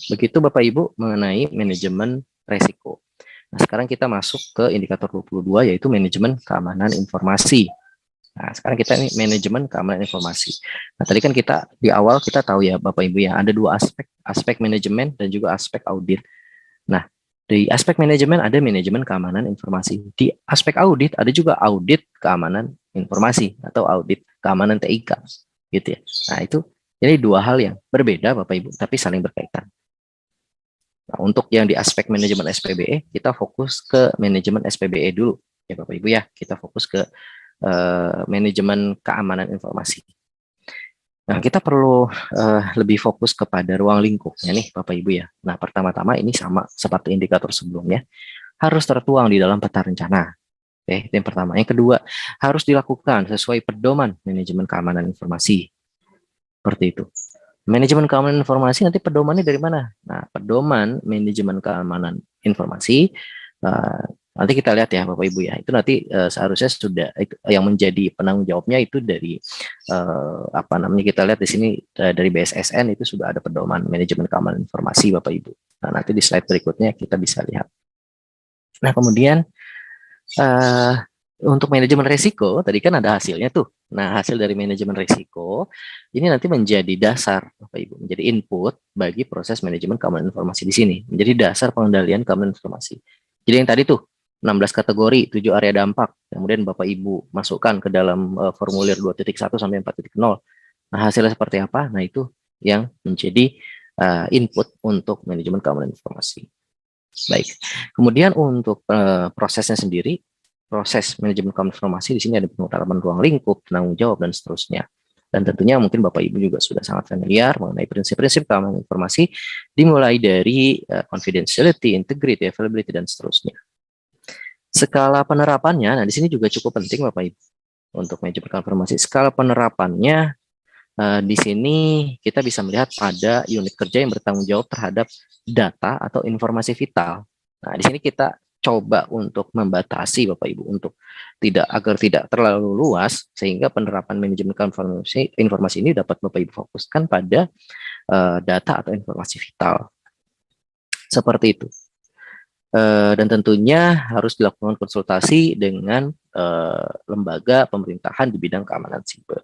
Begitu Bapak Ibu mengenai manajemen resiko. Nah, sekarang kita masuk ke indikator 22 yaitu manajemen keamanan informasi. Nah, sekarang kita ini manajemen keamanan informasi. Nah, tadi kan kita di awal kita tahu ya Bapak Ibu ya, ada dua aspek, aspek manajemen dan juga aspek audit. Nah, di aspek manajemen ada manajemen keamanan informasi. Di aspek audit ada juga audit keamanan informasi atau audit keamanan TIK, gitu ya. Nah, itu jadi dua hal yang berbeda Bapak Ibu, tapi saling berkaitan. Nah, untuk yang di aspek manajemen SPBE, kita fokus ke manajemen SPBE dulu. Ya Bapak Ibu ya, kita fokus ke manajemen keamanan informasi. Nah, kita perlu lebih fokus kepada ruang lingkupnya nih Bapak Ibu ya. Nah, pertama-tama ini sama seperti indikator sebelumnya, harus tertuang di dalam peta rencana. Oke, itu yang pertama. Yang kedua, harus dilakukan sesuai pedoman manajemen keamanan informasi. Seperti itu. Manajemen keamanan informasi nanti pedomannya dari mana? Nah, pedoman manajemen keamanan informasi nanti kita lihat ya Bapak Ibu ya. Itu nanti seharusnya sudah yang menjadi penanggung jawabnya itu dari apa namanya kita lihat di sini dari BSSN itu sudah ada pedoman manajemen keamanan informasi Bapak Ibu. Nah, nanti di slide berikutnya kita bisa lihat. Nah, kemudian untuk manajemen risiko, tadi kan ada hasilnya tuh. Nah, hasil dari manajemen risiko, ini nanti menjadi dasar, Bapak Ibu, menjadi input bagi proses manajemen keamanan informasi di sini. Menjadi dasar pengendalian keamanan informasi. Jadi yang tadi tuh, 16 kategori, 7 area dampak, kemudian Bapak Ibu masukkan ke dalam formulir 2.1 sampai 4.0. Nah, hasilnya seperti apa? Nah, itu yang menjadi input untuk manajemen keamanan informasi. Baik, kemudian untuk prosesnya sendiri, proses manajemen informasi di sini ada penetapan ruang lingkup, penanggung jawab, dan seterusnya. Dan tentunya mungkin Bapak Ibu juga sudah sangat familiar mengenai prinsip-prinsip keamanan informasi, dimulai dari confidentiality, integrity, availability, dan seterusnya. Skala penerapannya, nah di sini juga cukup penting Bapak Ibu untuk manajemen informasi. Skala penerapannya di sini kita bisa melihat pada unit kerja yang bertanggung jawab terhadap data atau informasi vital. Nah, di sini kita coba untuk membatasi Bapak Ibu untuk agar tidak terlalu luas sehingga penerapan manajemen informasi ini dapat Bapak Ibu fokuskan pada data atau informasi vital. Seperti itu. Dan tentunya harus dilakukan konsultasi dengan lembaga pemerintahan di bidang keamanan siber.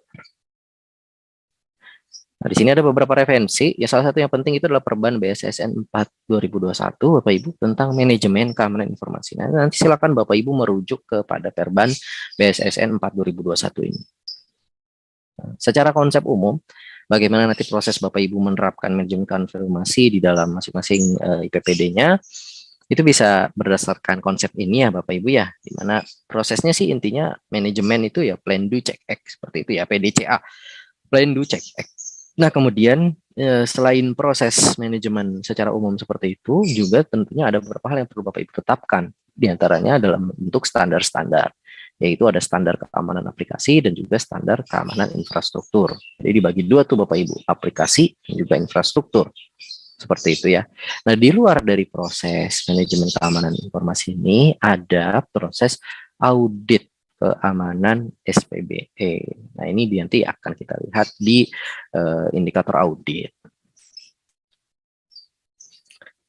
Nah, di sini ada beberapa referensi. Ya, salah satu yang penting itu adalah Perban BSSN 4 2021, Bapak Ibu, tentang manajemen keamanan informasi. Nah, nanti silakan Bapak Ibu merujuk kepada Perban BSSN 4 2021 ini. Nah, secara konsep umum, bagaimana nanti proses Bapak Ibu menerapkan manajemen informasi di dalam masing-masing IPPD-nya, itu bisa berdasarkan konsep ini ya Bapak Ibu ya, di mana prosesnya sih intinya manajemen itu ya plan, do, check, act, seperti itu ya, PDCA, plan, do, check, act. Nah, kemudian selain proses manajemen secara umum seperti itu, juga tentunya ada beberapa hal yang perlu Bapak Ibu tetapkan. Di antaranya dalam bentuk standar-standar, yaitu ada standar keamanan aplikasi dan juga standar keamanan infrastruktur. Jadi dibagi dua tuh Bapak Ibu, aplikasi dan juga infrastruktur. Seperti itu ya. Nah, di luar dari proses manajemen keamanan informasi ini, ada proses audit keamanan SPBE. Nah, ini nanti akan kita lihat di indikator audit.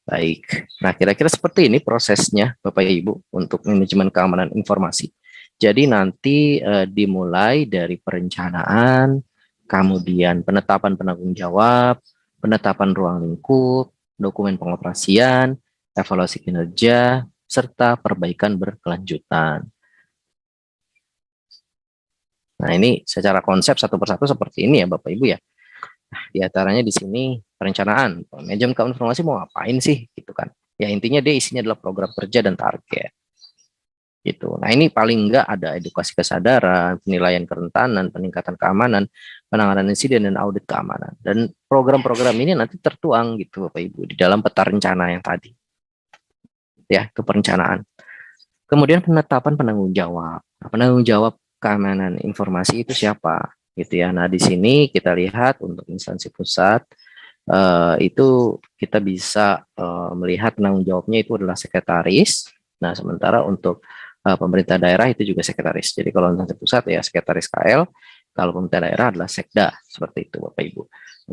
Baik, nah kira-kira seperti ini prosesnya Bapak Ibu untuk manajemen keamanan informasi. Jadi nanti dimulai dari perencanaan, kemudian penetapan penanggung jawab, penetapan ruang lingkup, dokumen pengoperasian, evaluasi kinerja, serta perbaikan berkelanjutan. Nah, ini secara konsep satu persatu seperti ini ya Bapak Ibu ya. Nah, di antaranya di sini perencanaan, manajemen keamanan informasi mau ngapain sih gitu kan. Ya intinya dia isinya adalah program kerja dan target. Gitu. Nah, ini paling enggak ada edukasi kesadaran, penilaian kerentanan, peningkatan keamanan, penanganan insiden dan audit keamanan. Dan program-program ini nanti tertuang gitu Bapak Ibu di dalam peta rencana yang tadi. Ya, ke perencanaan. Kemudian penetapan penanggung jawab. Nah, penanggung jawab keamanan informasi itu siapa? Gitu ya. Nah, di sini kita lihat untuk instansi pusat itu kita bisa melihat penanggung jawabnya itu adalah sekretaris. Nah, sementara untuk pemerintah daerah itu juga sekretaris. Jadi kalau instansi pusat ya sekretaris KL, kalau pemerintah daerah adalah sekda, seperti itu Bapak Ibu.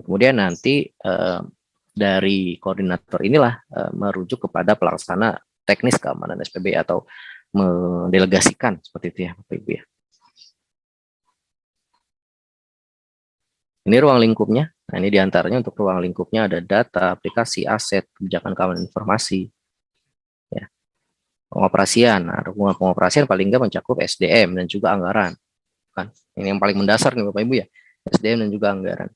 Kemudian nanti dari koordinator inilah merujuk kepada pelaksana teknis keamanan SPB atau mendelegasikan seperti itu ya Bapak Ibu ya. Ini ruang lingkupnya. Nah, ini diantaranya untuk ruang lingkupnya ada data, aplikasi, aset, kebijakan keamanan informasi, ya. Pengoperasian. Nah, ruang pengoperasian paling nggak mencakup SDM dan juga anggaran. Kan? Ini yang paling mendasar nih Bapak Ibu ya, SDM dan juga anggaran.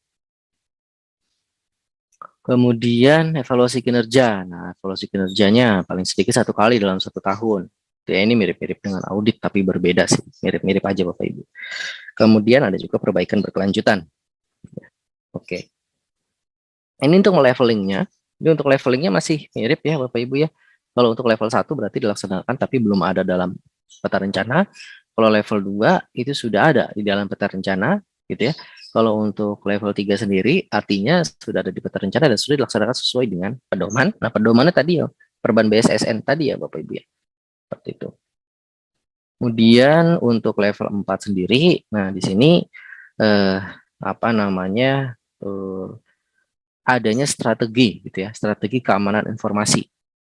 Kemudian evaluasi kinerja. Nah, evaluasi kinerjanya paling sedikit 1 kali dalam 1 tahun. Ya, ini mirip-mirip dengan audit tapi berbeda sih, mirip-mirip aja Bapak Ibu. Kemudian ada juga perbaikan berkelanjutan. Oke. Ini untuk levelingnya. Ini untuk levelingnya masih mirip ya Bapak Ibu ya. Kalau untuk level 1 berarti dilaksanakan tapi belum ada dalam peta rencana. Kalau level 2 itu sudah ada di dalam peta rencana gitu ya. Kalau untuk level 3 sendiri artinya sudah ada di peta rencana dan sudah dilaksanakan sesuai dengan pedoman. Nah, pedomannya tadi ya, perban BSSN tadi ya Bapak Ibu ya. Seperti itu. Kemudian untuk level 4 sendiri, nah di sini apa namanya adanya strategi gitu ya, strategi keamanan informasi.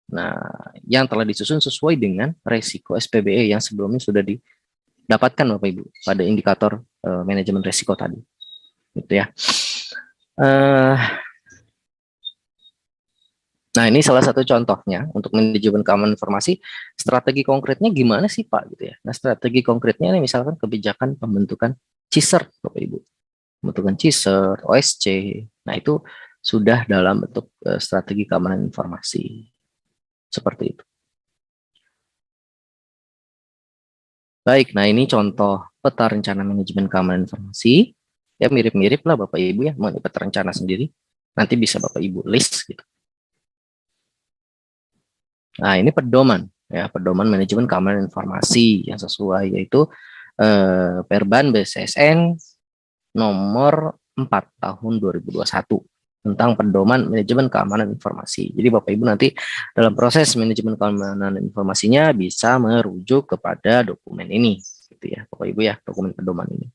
Nah, yang telah disusun sesuai dengan resiko SPBE yang sebelumnya sudah didapatkan Bapak Ibu pada indikator manajemen resiko tadi. Gitu ya. Nah, ini salah satu contohnya untuk manajemen keamanan informasi. Strategi konkretnya gimana sih Pak gitu ya. Nah, strategi konkretnya ini misalkan kebijakan pembentukan CISR Bapak Ibu. Pembentukan CISR, OSC. Nah, itu sudah dalam bentuk strategi keamanan informasi. Seperti itu. Baik, nah ini contoh peta rencana manajemen keamanan informasi. Ya mirip-mirip lah Bapak Ibu ya, mengenai peta rencana sendiri. Nanti bisa Bapak Ibu list gitu. Nah, ini pedoman ya, pedoman manajemen keamanan informasi yang sesuai yaitu Perban BSSN nomor 4 tahun 2021 tentang pedoman manajemen keamanan informasi. Jadi Bapak Ibu nanti dalam proses manajemen keamanan informasinya bisa merujuk kepada dokumen ini gitu ya Bapak Ibu ya, dokumen pedoman ini.